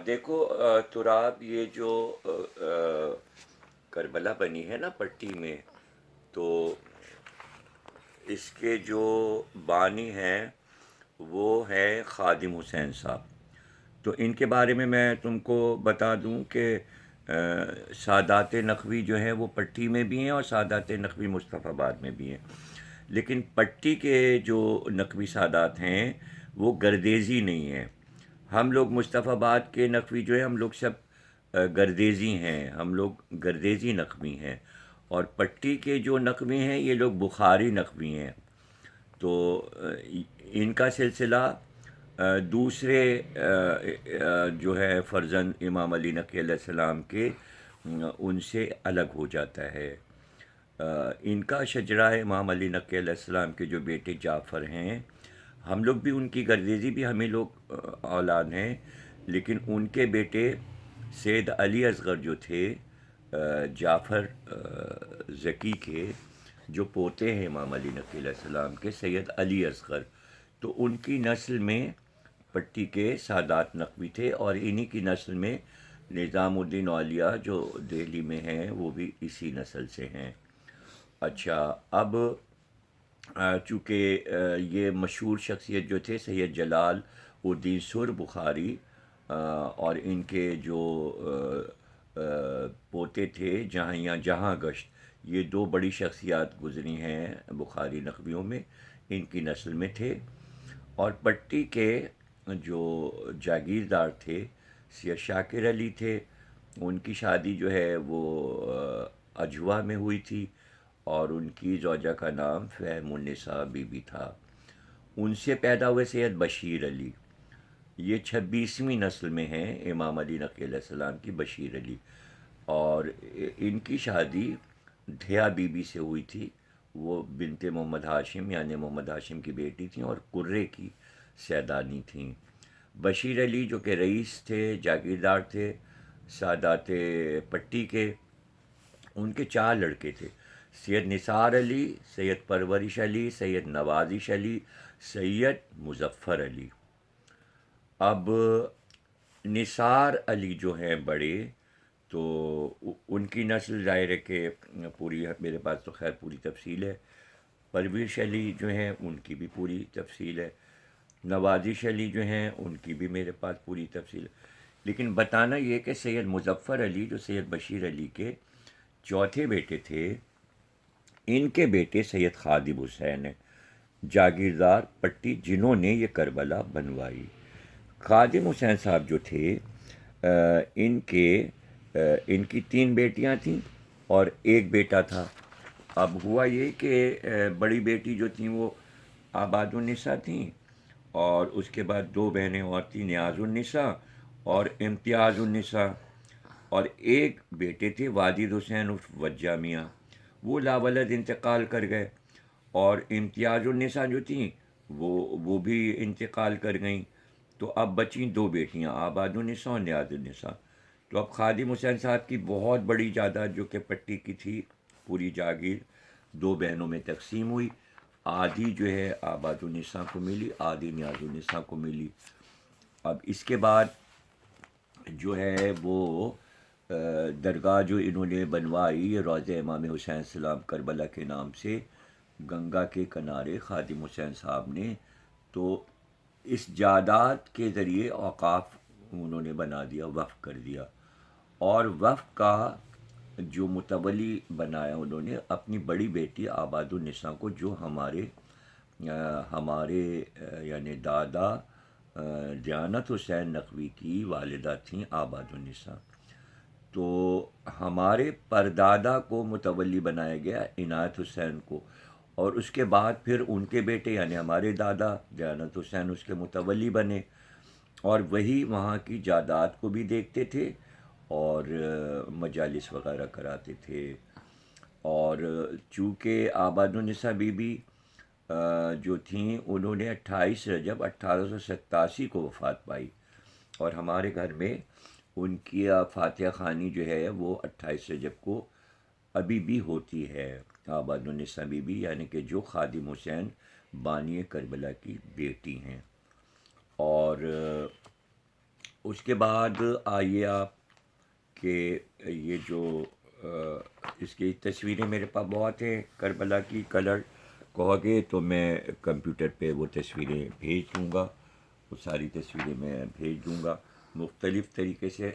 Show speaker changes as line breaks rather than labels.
دیکھو، تراب یہ جو کربلا بنی ہے نا پٹی میں، تو اس کے جو بانی ہیں وہ ہے خادم حسین صاحب. تو ان کے بارے میں تم کو بتا دوں کہ سادات نقوی جو ہیں وہ پٹی میں بھی ہیں اور سادات نقوی مصطفی آباد میں بھی ہیں. لیکن پٹی کے جو نقوی سادات ہیں وہ گردیزی نہیں ہیں. ہم لوگ مصطفی آباد کے نقوی جو ہے ہم لوگ سب گردیزی ہیں، ہم لوگ گردیزی نقوی ہیں. اور پٹی کے جو نقوی ہیں یہ لوگ بخاری نقوی ہیں. تو ان کا سلسلہ دوسرے جو ہے فرزند امام علی نقی علیہ السلام کے ان سے الگ ہو جاتا ہے. ان کا شجرہ امام علی نقی علیہ السلام کے جو بیٹے جعفر ہیں، ہم لوگ بھی ان کی گردیزی بھی ہمیں لوگ اولاد ہیں. لیکن ان کے بیٹے سید علی اصغر جو تھے، جعفر ذکی کے جو پوتے ہیں امام علی نقی علیہ السلام کے، سید علی اصغر، تو ان کی نسل میں پٹی کے سادات نقوی تھے. اور انہی کی نسل میں نظام الدین اولیاء جو دہلی میں ہیں وہ بھی اسی نسل سے ہیں. اچھا، اب چونکہ یہ مشہور شخصیت جو تھے سید جلال الدین سر بخاری، اور ان کے جو پوتے تھے جہاں گشت، یہ دو بڑی شخصیات گزری ہیں بخاری نقویوں میں، ان کی نسل میں تھے. اور پٹی کے جو جاگیردار تھے سید شاکر علی تھے. ان کی شادی جو ہے وہ اجوا میں ہوئی تھی، اور ان کی زوجہ کا نام فہم النساء بی بی تھا. ان سے پیدا ہوئے سید بشیر علی، یہ 26ویں نسل میں ہیں امام علی نقی علیہ السلام کی، بشیر علی. اور ان کی شادی دھیا بی بی سے ہوئی تھی. وہ بنت محمد ہاشم یعنی محمد ہاشم کی بیٹی تھیں اور قرے کی سیدانی تھیں. بشیر علی جو کہ رئیس تھے، جاگیردار تھے سادات پٹی کے، ان کے 4 لڑکے تھے: سید نثار علی، سید پرورش علی، سید نوازش علی، سید مظفر علی. اب نثار علی جو ہیں بڑے، تو ان کی نسل ظاہر ہے کہ پوری، میرے پاس تو خیر پوری تفصیل ہے. پرویش علی جو ہیں ان کی بھی پوری تفصیل ہے. نوازش علی جو ہیں ان کی بھی میرے پاس پوری تفصیل ہے. لیکن بتانا یہ کہ سید مظفر علی جو سید بشیر علی کے چوتھے بیٹے تھے، ان کے بیٹے سید خادم حسین ہیں، جاگیردار پٹی، جنہوں نے یہ کربلا بنوائی. خادم حسین صاحب جو تھے، ان کے ان کی 3 بیٹیاں تھیں اور ایک بیٹا تھا. اب ہوا یہ کہ بڑی بیٹی جو تھیں وہ آباد النساء تھیں، اور اس کے بعد 2 بہنیں اور تھیں، نیاز النساء اور امتیاز النساء. اور ایک بیٹے تھے واجد حسین عرف وجہ میاں، وہ لاولد انتقال کر گئے. اور امتیاز النساء جو تھیں وہ بھی انتقال کر گئیں. تو اب بچیں 2 بیٹیاں، آباد النساء اور نیاز النساء. تو اب خادم حسین صاحب کی بہت بڑی جائیداد جو کہ پٹی کی تھی، پوری جاگیر 2 بہنوں میں تقسیم ہوئی. آدھی جو ہے آباد النساء کو ملی، آدھی نیاز النساء کو ملی. اب اس کے بعد جو ہے وہ درگاہ جو انہوں نے بنوائی روضہ امام حسین السلام کربلا کے نام سے، گنگا کے کنارے، خادم حسین صاحب نے تو اس جائیداد کے ذریعے اوقاف انہوں نے بنا دیا، وقف کر دیا. اور وقف کا جو متولی بنایا انہوں نے اپنی بڑی بیٹی آباد النساء کو، جو ہمارے یعنی دادا دیانت حسین نقوی کی والدہ تھیں آباد النساء. تو ہمارے پردادا کو متولی بنایا گیا عنایت حسین کو، اور اس کے بعد پھر ان کے بیٹے یعنی ہمارے دادا دیانت حسین اس کے متولی بنے. اور وہی وہاں کی جائیداد کو بھی دیکھتے تھے اور مجالس وغیرہ کراتے تھے. اور چونکہ آباد النساء بی بی جو تھیں، انہوں نے 28 رجب 1887 کو وفات پائی. اور ہمارے گھر میں ان کی فاتحہ خوانی جو ہے وہ 28 رجب کو ابھی بھی ہوتی ہے. آباد النساء بی بی یعنی کہ جو خادم حسین بانی کربلا کی بیٹی ہیں. اور اس کے بعد آئیے آپ کہ یہ جو اس کی تصویریں میرے پاس بہت ہیں کربلا کی، کلر کہو گے تو میں کمپیوٹر پہ وہ تصویریں بھیج دوں گا، وہ ساری تصویریں میں بھیج دوں گا مختلف طریقے سے